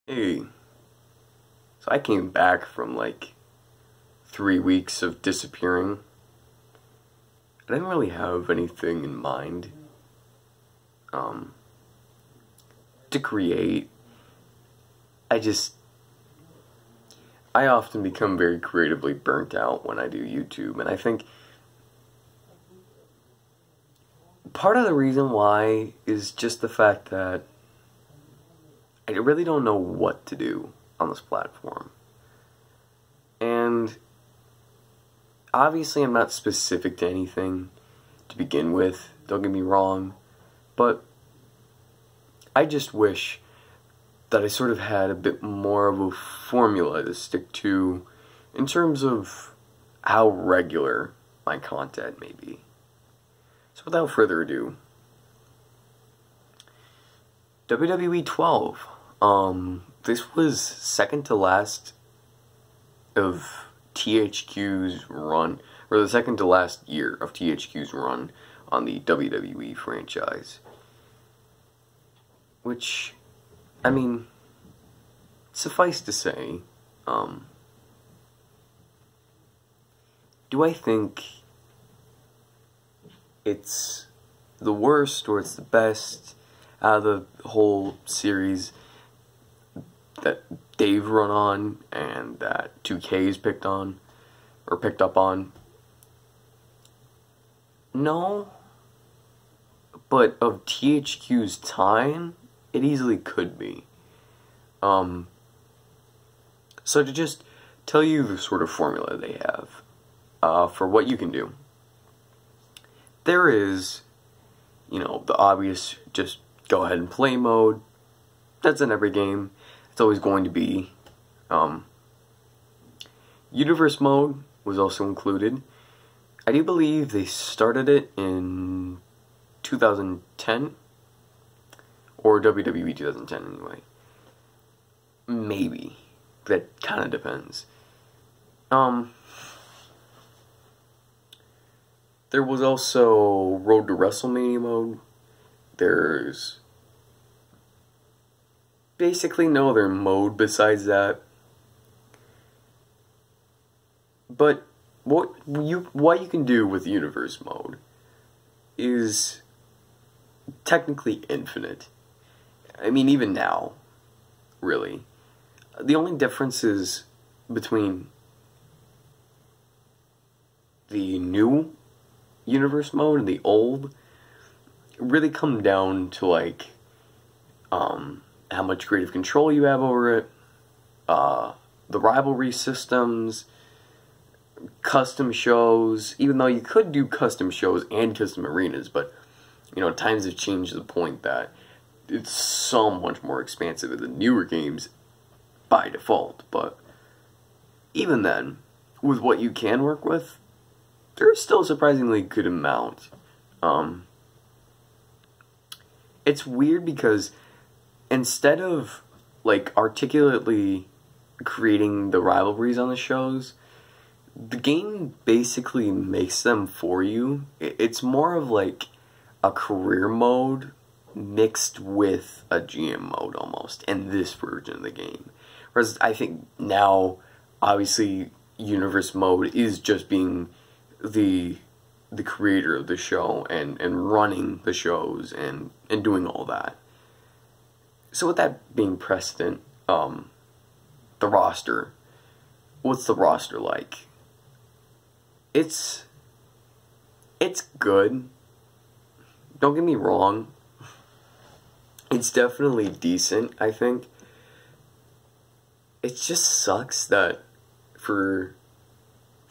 Hey, so I came back from like 3 weeks of disappearing. I didn't really have anything in mind um, to create. I just, I often become very creatively burnt out when I do YouTube, and I think part of the reason why is just the fact that I really don't know what to do on this platform. And obviously I'm not specific to anything to begin with, don't get me wrong, but I just wish that I sort of had a bit more of a formula to stick to in terms of how regular my content may be. So without further ado, WWE 12. This was second to last of THQ's run, or the second to last year of THQ's run on the WWE franchise. Which, I mean, suffice to say, do I think it's the worst or it's the best out of the whole series that they've run on and that 2K's picked up on? No, but of THQ's time, it easily could be. So to just tell you the sort of formula they have for what you can do, there is, the obvious just go ahead and play mode. That's in every game. It's always going to be. Universe mode was also included. I do believe they started it in 2010, or WWE 2010 anyway. Maybe. That kind of depends. There was also Road to WrestleMania mode. There's basically no other mode besides that. But what you can do with Universe mode is technically infinite. I mean, even now, really. The only differences between the new Universe mode and the old really come down to like how much creative control you have over it, the rivalry systems, custom shows, even though you could do custom shows and custom arenas, but times have changed to the point that it's so much more expansive in the newer games by default. But even then, with what you can work with, there's still a surprisingly good amount. It's weird because instead of like articulately creating the rivalries on the shows, the game basically makes them for you. It's more of like a career mode mixed with a GM mode almost in this version of the game. Whereas I think now, obviously, Universe mode is just being the creator of the show and running the shows and doing all that. So with that being precedent, the roster. What's the roster like? It's good. Don't get me wrong. It's definitely decent, I think. It just sucks that for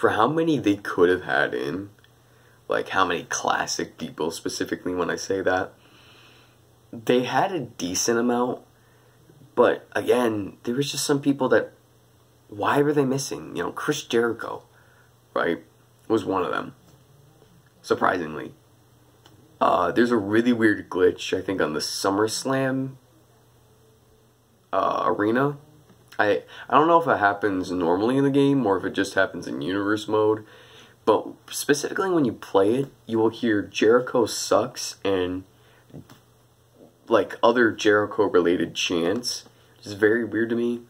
how many they could have had in, like how many classic people specifically when I say that, they had a decent amount, but again, there was just some people that, why were they missing? Chris Jericho, right, was one of them, surprisingly. There's a really weird glitch, I think, on the SummerSlam arena. I don't know if it happens normally in the game or if it just happens in Universe mode, but specifically when you play it, you will hear Jericho sucks and like other Jericho related chants It's very weird to me.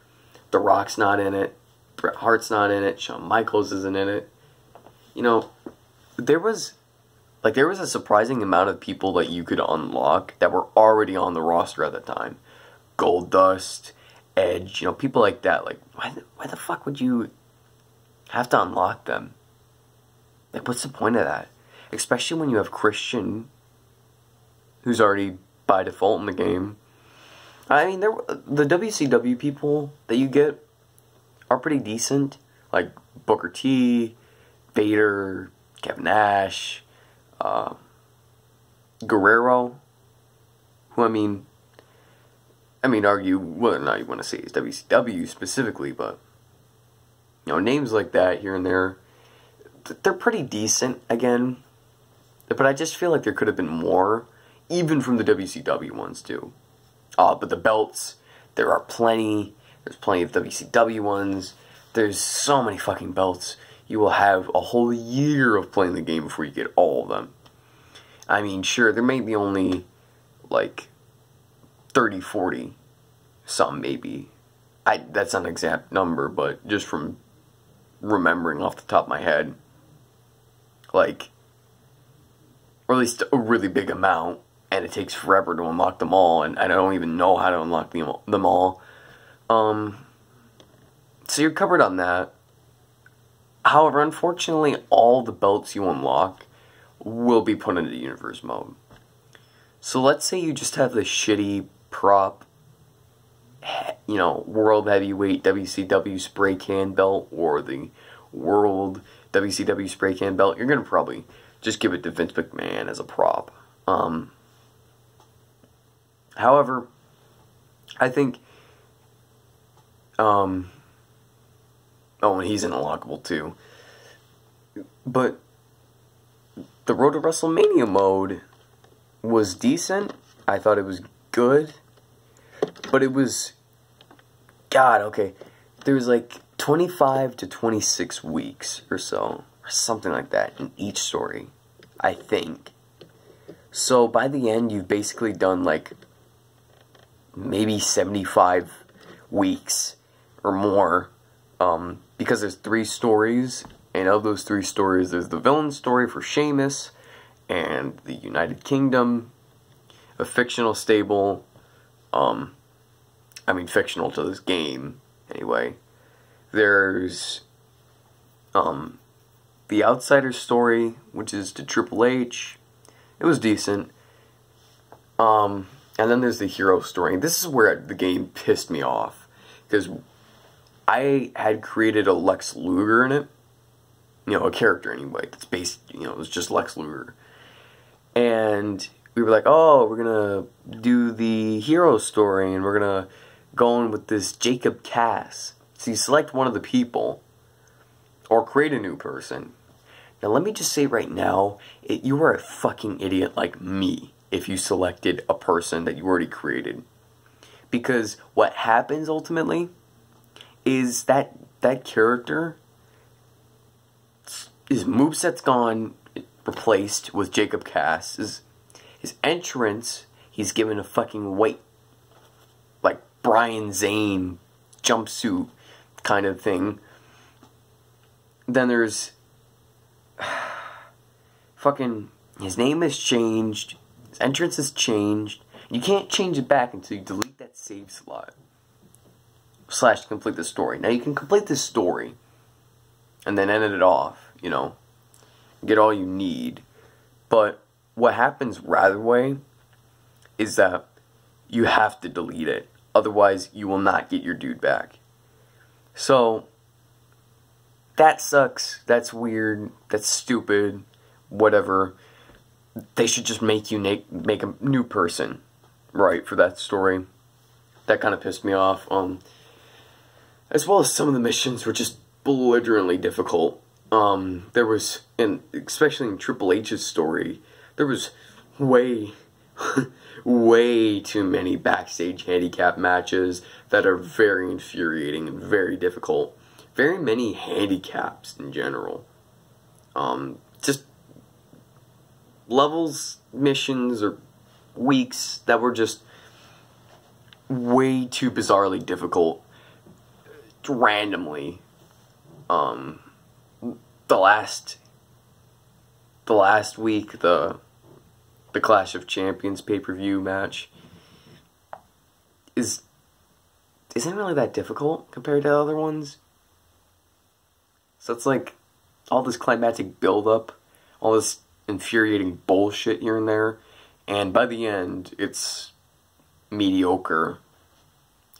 The Rock's not in it. Bret Hart's not in it. Shawn Michaels isn't in it. You know, there was a surprising amount of people that you could unlock that were already on the roster at the time. Goldust, Edge, you know, people like that. Like, why the fuck would you have to unlock them? Like, what's the point of that? Especially when you have Christian, who's already by default in the game. I mean, the WCW people that you get are pretty decent. Like Booker T, Vader, Kevin Nash, Guerrero, who I mean, argue whether or not you want to say it's WCW specifically, but, you know, names like that here and there, they're pretty decent, again, but I just feel like there could have been more, even from the WCW ones, too. But the belts, there are plenty. There's plenty of WCW ones. There's so many fucking belts. You will have a whole year of playing the game before you get all of them. I mean, sure, there may be only, like, 30, 40, some maybe. That's not an exact number, but just from remembering off the top of my head, like, or at least a really big amount, and it takes forever to unlock them all, and I don't even know how to unlock them all. So you're covered on that. However, unfortunately, all the belts you unlock will be put into universe mode. So let's say you just have the shitty prop, you know, World Heavyweight WCW Spray Can belt, or the World WCW Spray Can belt. You're going to probably just give it to Vince McMahon as a prop. However, I think, oh, and he's unlockable too. But the Road to WrestleMania mode was decent. I thought it was good. But it was, God, okay. There was like 25 to 26 weeks or so, or something like that, in each story, I think. So by the end, you've basically done like maybe 75 weeks or more, because there's 3 stories, and of those 3 stories, there's the villain story for Sheamus, and the United Kingdom, a fictional stable, fictional to this game, anyway. There's, the Outsider story, which is to Triple H. It was decent. And then there's the hero story. This is where the game pissed me off, because I had created a Lex Luger in it. You know, a character anyway, that's based, you know, it was just Lex Luger. And we were like, oh, we're gonna do the hero story, and we're gonna go in with this Jacob Cass. So you select one of the people, or create a new person. Now let me just say right now, you are a fucking idiot like me if you selected a person that you already created. Because what happens ultimately is that character, his moveset's gone, replaced with Jacob Cass. His entrance, he's given a fucking white, like, Brian Zane jumpsuit kind of thing. Then there's fucking, his name is changed, his entrance is changed. You can't change it back until you delete that save slot. / complete the story. Now you can complete this story and then end it off, you know, get all you need. But what happens right away is that you have to delete it. Otherwise, you will not get your dude back. So, that sucks. That's weird. That's stupid. Whatever. They should just make you make a new person, right, for that story. That kind of pissed me off. As well as some of the missions were just belligerently difficult. There was, especially in Triple H's story, there was way too many backstage handicap matches that are very infuriating and very difficult. Very many handicaps in general. Just levels, missions, or weeks that were just way too bizarrely difficult randomly. The last week, the Clash of Champions pay-per-view match isn't really that difficult compared to other ones. So it's like all this climactic build-up, all this infuriating bullshit here and there, and by the end, it's mediocre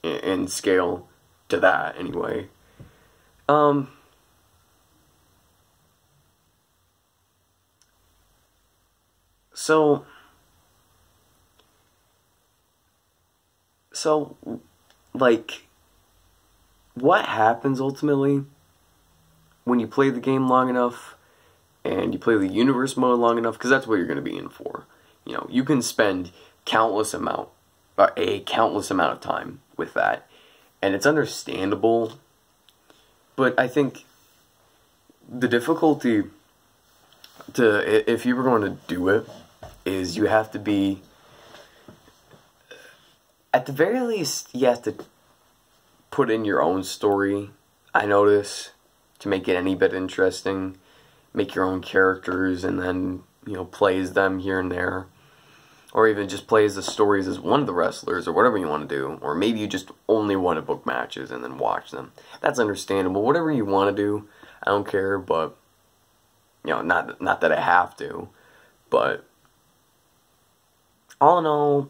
in scale to that, anyway. So, like, what happens ultimately when you play the game long enough and you play the universe mode long enough, because that's what you're going to be in for. You know, you can spend a countless amount of time with that, and it's understandable, but I think the difficulty if you were going to do it is you have to be, at the very least, you have to put in your own story, I notice, to make it any bit interesting. Make your own characters and then, you know, play as them here and there. Or even just play as the stories as one of the wrestlers, or whatever you want to do. Or maybe you just only want to book matches and then watch them. That's understandable. Whatever you want to do, I don't care, but, you know, not that I have to, but all in all,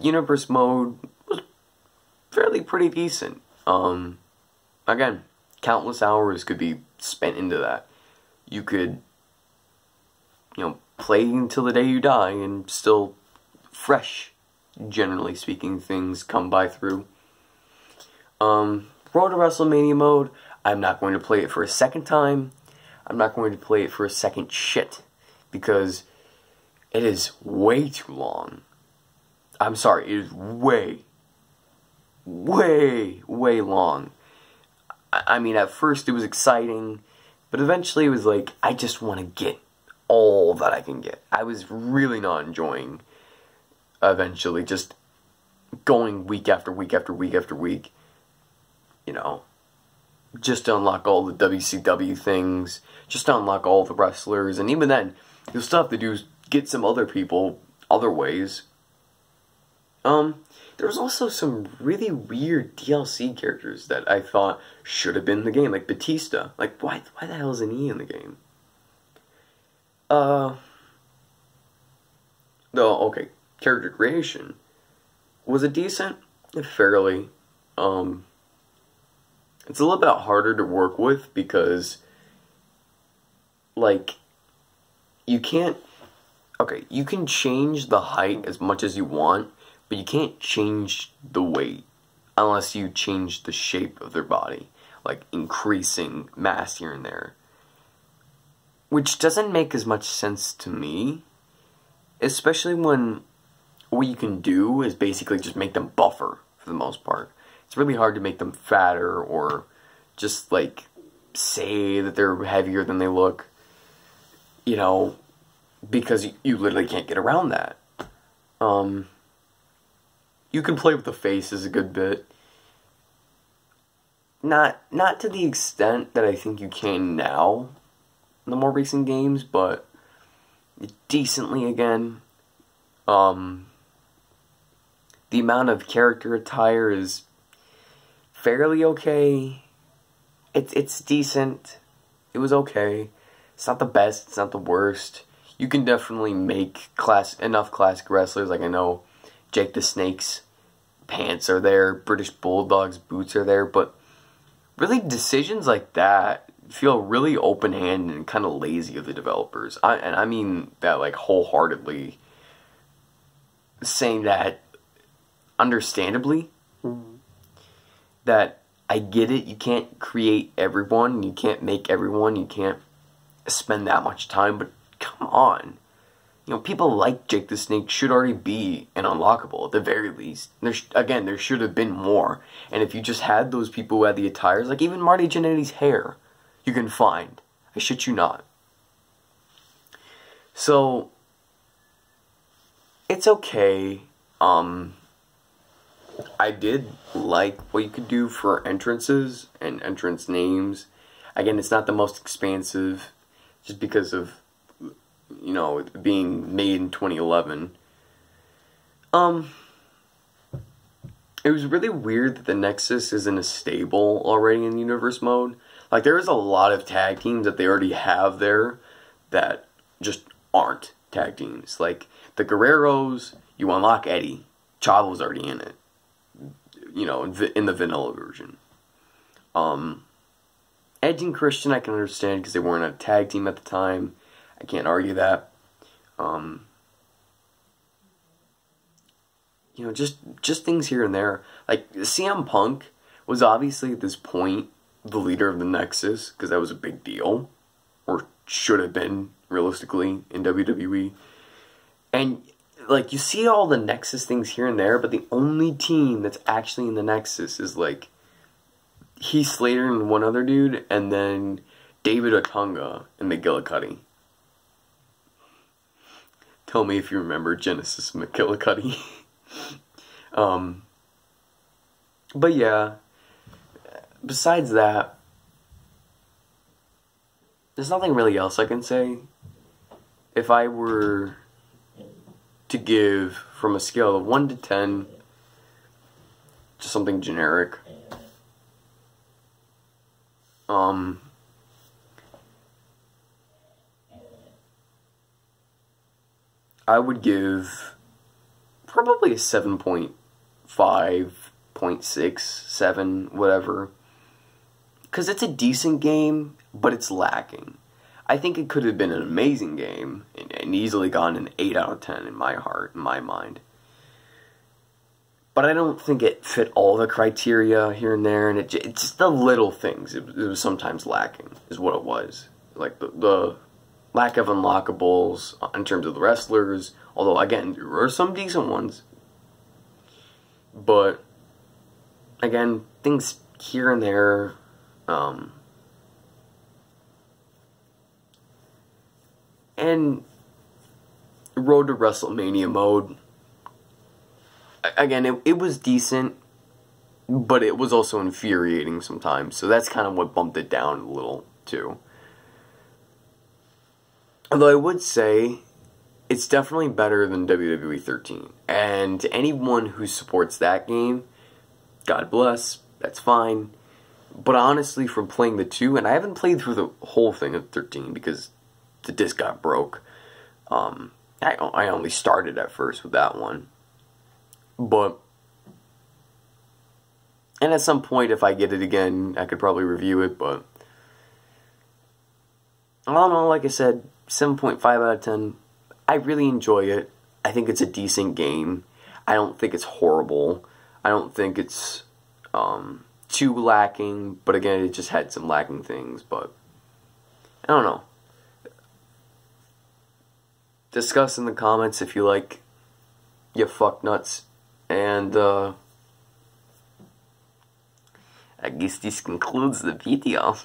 universe mode was fairly pretty decent. Again, countless hours could be spent into that. You could, you know, play until the day you die and still fresh, generally speaking, things come by through. Road to WrestleMania mode, I'm not going to play it for a second time. I'm not going to play it for a second shit, because it is way too long. I'm sorry, it is way long. I mean, at first it was exciting, but eventually it was like, I just want to get all that I can get. I was really not enjoying, eventually, just going week after week after week after week, you know, just to unlock all the WCW things, just to unlock all the wrestlers, and even then, you'll still have to get some other people other ways. There was also some really weird DLC characters that I thought should have been in the game, like Batista. Like, why the hell isn't he in the game? Okay, character creation. Was it decent? Fairly. It's a little bit harder to work with because, like, you can't... Okay, you can change the height as much as you want, but you can't change the weight unless you change the shape of their body, like increasing mass here and there. Which doesn't make as much sense to me, especially when what you can do is basically just make them buffer for the most part. It's really hard to make them fatter or just like say that they're heavier than they look, you know, because you literally can't get around that. You can play with the faces a good bit. Not to the extent that I think you can now in the more recent games, but decently again. The amount of character attire is fairly okay. It's decent. It was okay. It's not the best, it's not the worst. You can definitely make enough classic wrestlers, like I know Jake the Snake's pants are there, British Bulldog's boots are there, but really decisions like that feel really open-handed and kind of lazy of the developers. And I mean that like wholeheartedly, saying that understandably. That I get it, you can't create everyone, you can't make everyone, you can't spend that much time, but come on. You know, people like Jake the Snake should already be an unlockable, at the very least. There should have been more. And if you just had those people who had the attires, like even Marty Jannetty's hair, you can find. I shit you not. So, it's okay. I did like what you could do for entrances and entrance names. Again, it's not the most expansive, just because of, you know, it being made in 2011. It was really weird that the Nexus isn't a stable already in Universe mode. Like, there is a lot of tag teams that they already have there that just aren't tag teams. Like, the Guerreros, you unlock Eddie. Chavo's already in it. You know, in the vanilla version. Edge and Christian I can understand because they weren't a tag team at the time. I can't argue that. You know, just things here and there. Like, CM Punk was obviously at this point the leader of the Nexus, because that was a big deal. Or should have been, realistically, in WWE. And, like, you see all the Nexus things here and there, but the only team that's actually in the Nexus is, like, Heath Slater and one other dude, and then David Otunga and McGillicuddy. Tell me if you remember Genesis McGillicuddy. But yeah, besides that, there's nothing really else I can say. If I were to give from a scale of 1 to 10, just something generic, I would give probably a 7.5, 0.6, 7, whatever. Because it's a decent game, but it's lacking. I think it could have been an amazing game, and easily gotten an 8 out of 10 in my heart, in my mind. But I don't think it fit all the criteria here and there, and it's just the little things. It was sometimes lacking, is what it was. Like, the lack of unlockables in terms of the wrestlers, although, again, there were some decent ones. But, again, things here and there, and Road to WrestleMania mode, again, it was decent, but it was also infuriating sometimes, so that's kind of what bumped it down a little, too. Although I would say, it's definitely better than WWE 13. And to anyone who supports that game, God bless, that's fine. But honestly, from playing the 2, and I haven't played through the whole thing of 13 because the disc got broke. I only started at first with that one. But, and at some point, if I get it again, I could probably review it, but I don't know, like I said, 7.5 out of 10. I really enjoy it. I think it's a decent game. I don't think it's horrible. I don't think it's too lacking, but again, it just had some lacking things, but I don't know. Discuss in the comments if you like, you fuck nuts. And I guess this concludes the video.